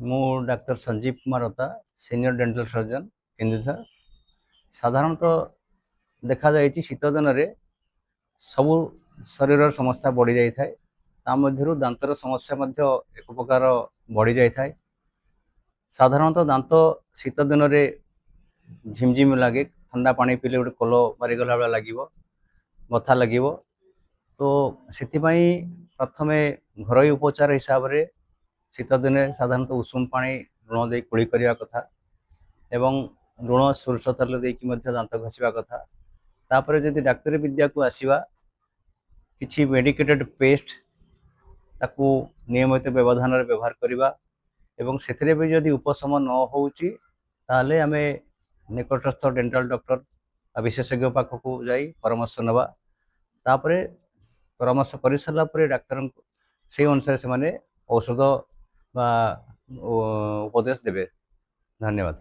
ମୁଁ ଡାକ୍ତର Sanjeev Kumar Rata, senior dental surgeon, Keonjhar. ସାଧାରଣତଃ ଦେଖାଯାଇଛି ଶୀତ ଦିନରେ ସବୁ ଶରୀରର ସମସ୍ୟା ବଢ଼ି ଯାଇଥାଏ। ତା ମଧ୍ୟରୁ ଦାନ୍ତର ସମସ୍ୟା ମଧ୍ୟ ଏକ ପ୍ରକାର ବଢ଼ି ଯାଇଥାଏ। ସାଧାରଣତଃ ଦାନ୍ତ ଶୀତ ଦିନରେ ଝିମଝିମ ଲାଗେ, ଥଣ୍ଡା ପାଣି ପିଇଲେ ଗୋଟେ କଲ ମାରିଗଲା ଭଳିଆ ଲାଗିବ, ବଥା ଲାଗିବ। ତ ସେଥିପାଇଁ ପ୍ରଥମେ ଘରୋଇ ଉପଚାର ହିସାବରେ ଶୀତ ଦିନେ ସାଧାରଣତଃ ଉଷୁମ ପାଣି ଲୁଣ ଦେଇ କୁଳି କରିବା କଥା ଏବଂ ଲୁଣ ସୋରିଷ ତେଲ ଦେଇକି ମଧ୍ୟ ଦାନ୍ତ ଘଷିବା କଥା। ତାପରେ ଯଦି ଡାକ୍ତରୀ ବିଦ୍ୟାକୁ ଆସିବା, କିଛି ମେଡ଼ିକେଟେଡ୍ ପେଷ୍ଟ ତାକୁ ନିୟମିତ ବ୍ୟବଧାନରେ ବ୍ୟବହାର କରିବା ଏବଂ ସେଥିରେ ବି ଯଦି ଉପଶମ ନ ହେଉଛି ତାହେଲେ ଆମେ ନିକଟସ୍ଥ ଡେଣ୍ଟାଲ ଡକ୍ଟର ବା ବିଶେଷଜ୍ଞ ପାଖକୁ ଯାଇ ପରାମର୍ଶ ନେବା। ତାପରେ ପରାମର୍ଶ କରିସାରିଲା ପରେ ଡାକ୍ତରଙ୍କୁ ସେଇ ଅନୁସାରେ ସେମାନେ ଔଷଧ ବା ଉପଦେଶ ଦେବେ। ଧନ୍ୟବାଦ।